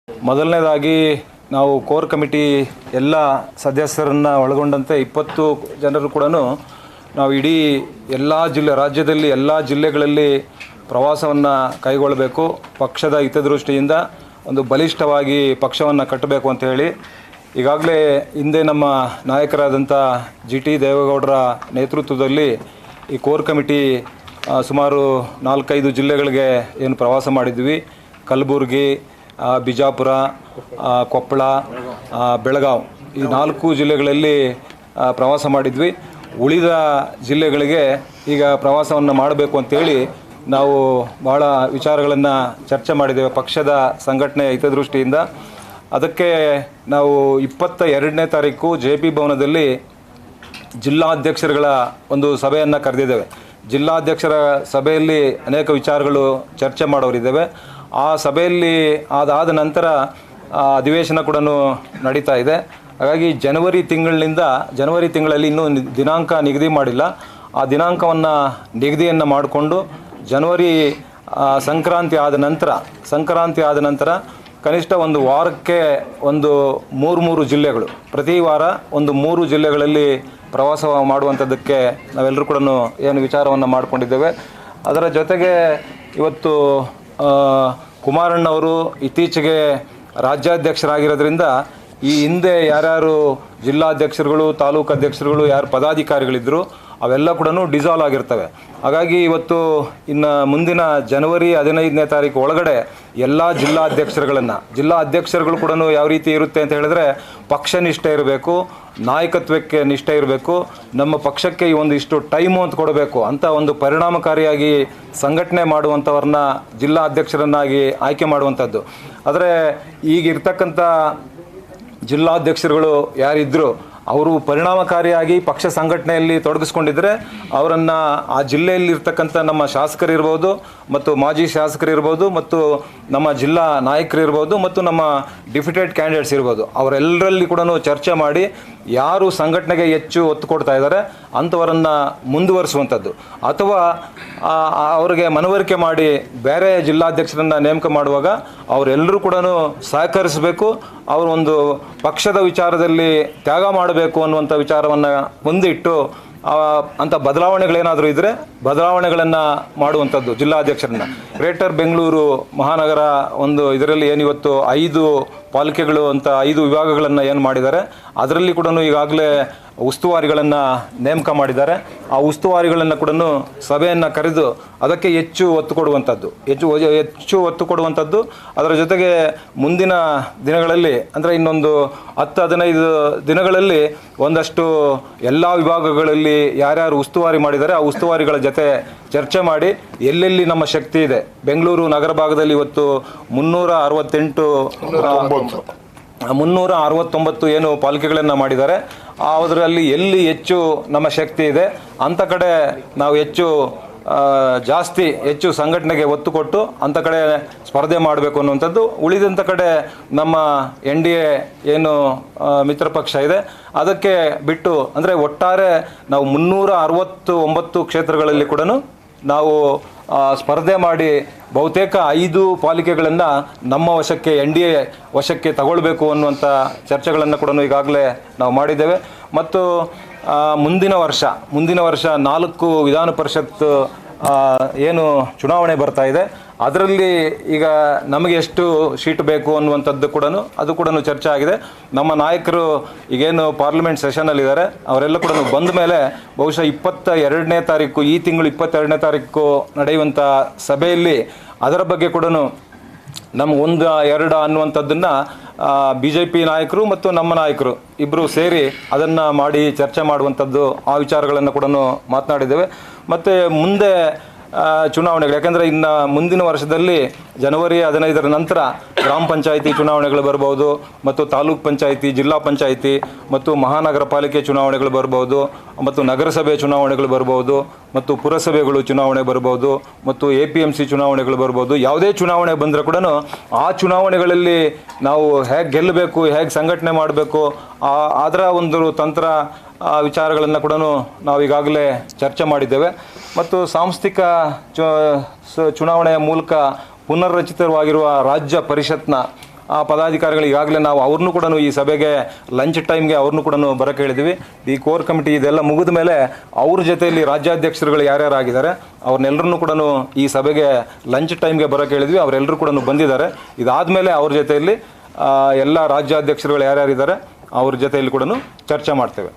ಮೊದಲನೇದಾಗಿ ನಾವು core committee ಎಲ್ಲ ಸದಸ್ಯರನ್ನು ಒಳಗೊಂಡಂತೆ 20 ಜನರು ಕೂಡ ನಾವು ಇಡೀ ಎಲ್ಲ ರಾಜ್ಯದಲ್ಲಿ ಎಲ್ಲ ಜಿಲ್ಲೆಗಳಲ್ಲಿ ಪ್ರವಾಸವನ್ನು ಕೈಗೊಳ್ಳಬೇಕು. ಪಕ್ಷದ ಹಿತದೃಷ್ಟಿಯಿಂದ ಒಂದು ಬಲಿಷ್ಠವಾಗಿ ಪಕ್ಷವನ್ನು ಕಟ್ಟಬೇಕು ಅಂತ ಹೇಳಿ ಈಗಾಗಲೇ ಹಿಂದೆ ನಮ್ಮ ನಾಯಕರಾದಂಥ GT ದೇವೇಗೌಡರ ನೇತೃತ್ವದಲ್ಲಿ ಈ ಕೋರ್ ಕಮಿಟಿ ಸುಮಾರು 4-5 ಜಿಲ್ಲೆಗಳಿಗೆ ಏನು ಪ್ರವಾಸ ಮಾಡಿದ್ವಿ. ಕಲಬುರಗಿ, ಬಿಜಾಪುರ, ಕೊಪ್ಪಳ, ಬೆಳಗಾವಿ ಈ 4 ಜಿಲ್ಲೆಗಳಲ್ಲಿ ಪ್ರವಾಸ ಮಾಡಿದ್ವಿ. ಉಳಿದ ಜಿಲ್ಲೆಗಳಿಗೆ ಈಗ ಪ್ರವಾಸವನ್ನು ಮಾಡಬೇಕು ಅಂತೇಳಿ ನಾವು ಭಾಳ ವಿಚಾರಗಳನ್ನು ಚರ್ಚೆ ಮಾಡಿದ್ದೇವೆ ಪಕ್ಷದ ಸಂಘಟನೆಯ ಹಿತದೃಷ್ಟಿಯಿಂದ. ಅದಕ್ಕೆ ನಾವು 22ನೇ ತಾರೀಕು JP ಭವನದಲ್ಲಿ ಜಿಲ್ಲಾಧ್ಯಕ್ಷರುಗಳ ಒಂದು ಸಭೆಯನ್ನು ಕರೆದಿದ್ದೇವೆ. ಜಿಲ್ಲಾಧ್ಯಕ್ಷರ ಸಭೆಯಲ್ಲಿ ಅನೇಕ ವಿಚಾರಗಳು ಚರ್ಚೆ ಮಾಡೋರಿದ್ದೇವೆ. ಆ ಸಭೆಯಲ್ಲಿ ಅದಾದ ನಂತರ ಅಧಿವೇಶನ ಕೂಡ ನಡೀತಾ ಇದೆ. ಹಾಗಾಗಿ ಜನವರಿ ತಿಂಗಳಲ್ಲಿ ಇನ್ನೂ ದಿನಾಂಕ ನಿಗದಿ ಮಾಡಿಲ್ಲ. ಆ ದಿನಾಂಕವನ್ನು ನಿಗದಿಯನ್ನು ಮಾಡಿಕೊಂಡು ಜನವರಿ ಸಂಕ್ರಾಂತಿ ಆದ ನಂತರ ಕನಿಷ್ಠ ಒಂದು ವಾರಕ್ಕೆ ಒಂದು 3 ಜಿಲ್ಲೆಗಳು, ಪ್ರತಿ ವಾರ ಒಂದು 3 ಜಿಲ್ಲೆಗಳಲ್ಲಿ ಪ್ರವಾಸ ಮಾಡುವಂಥದ್ದಕ್ಕೆ ನಾವೆಲ್ಲರೂ ಕೂಡ ಏನು ವಿಚಾರವನ್ನು ಮಾಡಿಕೊಂಡಿದ್ದೇವೆ. ಅದರ ಜೊತೆಗೆ ಇವತ್ತು ಕುಮಾರಣ್ಣವರು ಇತ್ತೀಚೆಗೆ ರಾಜ್ಯಾಧ್ಯಕ್ಷರಾಗಿರೋದ್ರಿಂದ ಈ ಹಿಂದೆ ಯಾರ್ಯಾರು ಜಿಲ್ಲಾಧ್ಯಕ್ಷರುಗಳು, ತಾಲೂಕು ಅಧ್ಯಕ್ಷರುಗಳು, ಯಾರು ಪದಾಧಿಕಾರಿಗಳಿದ್ದರು ಅವೆಲ್ಲ ಕೂಡ ಡಿಸಾಲ್ವ್ ಆಗಿರ್ತವೆ. ಹಾಗಾಗಿ ಇವತ್ತು ಇನ್ನು ಮುಂದಿನ ಜನವರಿ 15ನೇ ತಾರೀಕು ಒಳಗಡೆ ಎಲ್ಲ ಜಿಲ್ಲಾಧ್ಯಕ್ಷರುಗಳು ಕೂಡ ಯಾವ ರೀತಿ ಇರುತ್ತೆ ಅಂತ ಹೇಳಿದ್ರೆ ಪಕ್ಷ ನಿಷ್ಠೆ ಇರಬೇಕು, ನಾಯಕತ್ವಕ್ಕೆ ನಿಷ್ಠೆ ಇರಬೇಕು, ನಮ್ಮ ಪಕ್ಷಕ್ಕೆ ಈ ಒಂದಿಷ್ಟು ಟೈಮು ಅಂತ ಕೊಡಬೇಕು ಅಂತ ಒಂದು ಪರಿಣಾಮಕಾರಿಯಾಗಿ ಸಂಘಟನೆ ಮಾಡುವಂಥವ್ರನ್ನ ಜಿಲ್ಲಾಧ್ಯಕ್ಷರನ್ನಾಗಿ ಆಯ್ಕೆ ಮಾಡುವಂಥದ್ದು. ಆದರೆ ಈಗಿರ್ತಕ್ಕಂಥ ಜಿಲ್ಲಾಧ್ಯಕ್ಷರುಗಳು ಯಾರಿದ್ದರು ಅವರು ಪರಿಣಾಮಕಾರಿಯಾಗಿ ಪಕ್ಷ ಸಂಘಟನೆಯಲ್ಲಿ ತೊಡಗಿಸ್ಕೊಂಡಿದ್ದರೆ ಅವರನ್ನು ಆ ಜಿಲ್ಲೆಯಲ್ಲಿರ್ತಕ್ಕಂಥ ನಮ್ಮ ಶಾಸಕರಿರ್ಬೋದು ಮತ್ತು ಮಾಜಿ ಶಾಸಕರಿರ್ಬೋದು ಮತ್ತು ನಮ್ಮ ಜಿಲ್ಲಾ ನಾಯಕರಿರ್ಬೋದು ಮತ್ತು ನಮ್ಮ ಡಿಪ್ಯೂಟೆಡ್ ಕ್ಯಾಂಡಿಡೇಟ್ಸ್ ಇರ್ಬೋದು ಅವರೆಲ್ಲರಲ್ಲಿ ಕೂಡ ಚರ್ಚೆ ಮಾಡಿ ಯಾರು ಸಂಘಟನೆಗೆ ಹೆಚ್ಚು ಒತ್ತು ಕೊಡ್ತಾ ಇದ್ದಾರೆ ಅಂಥವರನ್ನು ಮುಂದುವರಿಸುವಂಥದ್ದು, ಅಥವಾ ಅವರಿಗೆ ಮನವರಿಕೆ ಮಾಡಿ ಬೇರೆ ಜಿಲ್ಲಾಧ್ಯಕ್ಷರನ್ನು ನೇಮಕ ಮಾಡುವಾಗ ಅವರೆಲ್ಲರೂ ಕೂಡ ಸಹಕರಿಸಬೇಕು. ಅವರು ಒಂದು ಪಕ್ಷದ ವಿಚಾರದಲ್ಲಿ ತ್ಯಾಗ ಮಾಡಬೇಕು ಅನ್ನುವಂಥ ವಿಚಾರವನ್ನು ಮುಂದಿಟ್ಟು ಅಂಥ ಬದಲಾವಣೆಗಳೇನಾದರೂ ಇದ್ದರೆ ಬದಲಾವಣೆಗಳನ್ನು ಮಾಡುವಂಥದ್ದು ಜಿಲ್ಲಾಧ್ಯಕ್ಷರನ್ನು. ಗ್ರೇಟರ್ ಬೆಂಗಳೂರು ಮಹಾನಗರ ಒಂದು ಇದರಲ್ಲಿ ಏನಿವತ್ತು 5 ಪಾಲಿಕೆಗಳು ಅಂತ 5 ವಿಭಾಗಗಳನ್ನು ಏನು ಮಾಡಿದ್ದಾರೆ ಅದರಲ್ಲಿ ಕೂಡ ಈಗಾಗಲೇ ಉಸ್ತುವಾರಿಗಳನ್ನು ನೇಮಕ ಮಾಡಿದ್ದಾರೆ. ಆ ಉಸ್ತುವಾರಿಗಳನ್ನು ಕೂಡ ಸಭೆಯನ್ನು ಕರೆದು ಅದಕ್ಕೆ ಹೆಚ್ಚು ಒತ್ತು ಕೊಡುವಂಥದ್ದು. ಅದರ ಜೊತೆಗೆ ಮುಂದಿನ ದಿನಗಳಲ್ಲಿ ಅಂದರೆ ಇನ್ನೊಂದು 10-15 ದಿನಗಳಲ್ಲಿ ಒಂದಷ್ಟು ಎಲ್ಲ ವಿಭಾಗಗಳಲ್ಲಿ ಯಾರ್ಯಾರು ಉಸ್ತುವಾರಿ ಮಾಡಿದ್ದಾರೆ ಆ ಉಸ್ತುವಾರಿಗಳ ಜೊತೆ ಚರ್ಚೆ ಮಾಡಿ ಎಲ್ಲೆಲ್ಲಿ ನಮ್ಮ ಶಕ್ತಿ ಇದೆ. ಬೆಂಗಳೂರು ನಗರ ಭಾಗದಲ್ಲಿ ಇವತ್ತು 369 ಏನು ಪಾಲಿಕೆಗಳನ್ನು ಮಾಡಿದ್ದಾರೆ. ಅದರಲ್ಲಿ ಎಲ್ಲಿ ಹೆಚ್ಚು ನಮ್ಮ ಶಕ್ತಿ ಇದೆ ಅಂಥ ಕಡೆ ನಾವು ಹೆಚ್ಚು ಸಂಘಟನೆಗೆ ಒತ್ತು ಕೊಟ್ಟು ಅಂಥ ಕಡೆ ಸ್ಪರ್ಧೆ ಮಾಡಬೇಕು ಅನ್ನುವಂಥದ್ದು. ಉಳಿದಂಥ ಕಡೆ ನಮ್ಮ NDA ಏನು ಮಿತ್ರ ಪಕ್ಷ ಇದೆ ಅದಕ್ಕೆ ಬಿಟ್ಟು ಅಂದರೆ ಒಟ್ಟಾರೆ ನಾವು 369 ಕ್ಷೇತ್ರಗಳಲ್ಲಿ ಕೂಡ ನಾವು ಸ್ಪರ್ಧೆ ಮಾಡಿ ಬಹುತೇಕ 5 ಪಾಲಿಕೆಗಳನ್ನು ನಮ್ಮ ವಶಕ್ಕೆ NDA ವಶಕ್ಕೆ ತಗೊಳ್ಬೇಕು ಅನ್ನುವಂಥ ಚರ್ಚೆಗಳನ್ನು ಕೂಡ ಈಗಾಗಲೇ ನಾವು ಮಾಡಿದ್ದೇವೆ. ಮತ್ತು ಮುಂದಿನ ವರ್ಷ 4 ವಿಧಾನ ಪರಿಷತ್ ಏನು ಚುನಾವಣೆ ಬರ್ತಾ ಇದೆ ಅದರಲ್ಲಿ ಈಗ ನಮಗೆ ಎಷ್ಟು ಸೀಟ್ ಬೇಕು ಅನ್ನುವಂಥದ್ದು ಕೂಡ ಚರ್ಚೆ ಆಗಿದೆ. ನಮ್ಮ ನಾಯಕರು ಈಗೇನು ಪಾರ್ಲಿಮೆಂಟ್ ಸೆಷನಲ್ಲಿದ್ದಾರೆ ಅವರೆಲ್ಲ ಕೂಡ ಬಂದ ಮೇಲೆ ಬಹುಶಃ 22ನೇ ತಾರೀಕು ಈ ತಿಂಗಳು 22ನೇ ತಾರೀಕು ನಡೆಯುವಂಥ ಸಭೆಯಲ್ಲಿ ಅದರ ಬಗ್ಗೆ ಕೂಡ ನಮ್ಗೆ 1-2 ಅನ್ನುವಂಥದ್ದನ್ನು BJP ನಾಯಕರು ಮತ್ತು ನಮ್ಮ ನಾಯಕರು ಇಬ್ಬರು ಸೇರಿ ಅದನ್ನು ಮಾಡಿ ಚರ್ಚೆ ಮಾಡುವಂಥದ್ದು ಆ ವಿಚಾರಗಳನ್ನು ಕೂಡ ಮಾತನಾಡಿದ್ದೇವೆ. ಮತ್ತು ಮುಂದೆ ಚುನಾವಣೆಗಳು, ಯಾಕೆಂದರೆ ಇನ್ನು ಮುಂದಿನ ವರ್ಷದಲ್ಲಿ ಜನವರಿ 15ರ ನಂತರ ಗ್ರಾಮ ಪಂಚಾಯಿತಿ ಚುನಾವಣೆಗಳು ಬರ್ಬೋದು, ಮತ್ತು ತಾಲೂಕ್ ಪಂಚಾಯಿತಿ, ಜಿಲ್ಲಾ ಪಂಚಾಯಿತಿ ಮತ್ತು ಮಹಾನಗರ ಪಾಲಿಕೆ ಚುನಾವಣೆಗಳು ಬರ್ಬೋದು, ಮತ್ತು ನಗರಸಭೆ ಚುನಾವಣೆಗಳು ಬರ್ಬೋದು, ಮತ್ತು ಪುರಸಭೆಗಳು ಚುನಾವಣೆ ಬರ್ಬೋದು, ಮತ್ತು APMC ಚುನಾವಣೆಗಳು ಬರ್ಬೋದು. ಯಾವುದೇ ಚುನಾವಣೆ ಬಂದರೆ ಕೂಡ ಆ ಚುನಾವಣೆಗಳಲ್ಲಿ ನಾವು ಹೇಗೆ ಗೆಲ್ಲಬೇಕು, ಹೇಗೆ ಸಂಘಟನೆ ಮಾಡಬೇಕು ಅದರ ಒಂದು ತಂತ್ರ ವಿಚಾರಗಳನ್ನು ಕೂಡ ನಾವು ಈಗಾಗಲೇ ಚರ್ಚೆ ಮಾಡಿದ್ದೇವೆ. ಮತ್ತು ಸಾಂಸ್ಥಿಕ ಚುನಾವಣೆಯ ಮೂಲಕ ಪುನರ್ರಚಿತವಾಗಿರುವ ರಾಜ್ಯ ಪರಿಷತ್ನ ಆ ಪದಾಧಿಕಾರಿಗಳು ಈಗಾಗಲೇ ನಾವು ಅವ್ರನ್ನೂ ಕೂಡ ಈ ಸಭೆಗೆ ಲಂಚ್ ಟೈಮ್ಗೆ ಅವ್ರನ್ನೂ ಕೂಡ ಬರೋಕ್ಕೆ ಹೇಳಿದ್ವಿ. ಈ ಕೋರ್ ಕಮಿಟಿ ಇದೆಲ್ಲ ಮುಗಿದ ಮೇಲೆ ಅವ್ರ ಜೊತೆಯಲ್ಲಿ ರಾಜ್ಯಾಧ್ಯಕ್ಷರುಗಳು ಯಾರ್ಯಾರು ಆಗಿದ್ದಾರೆ ಅವ್ರನ್ನೆಲ್ಲರನ್ನೂ ಕೂಡ ಈ ಸಭೆಗೆ ಲಂಚ್ ಟೈಮ್ಗೆ ಬರೋಕ್ಕೆ ಹೇಳಿದ್ವಿ. ಅವರೆಲ್ಲರೂ ಕೂಡ ಬಂದಿದ್ದಾರೆ. ಇದಾದಮೇಲೆ ಅವ್ರ ಜೊತೆಯಲ್ಲಿ ಎಲ್ಲ ರಾಜ್ಯಾಧ್ಯಕ್ಷರುಗಳು ಯಾರ್ಯಾರಿದ್ದಾರೆ ಅವ್ರ ಜೊತೆಯಲ್ಲಿ ಕೂಡ ಚರ್ಚೆ ಮಾಡ್ತೇವೆ.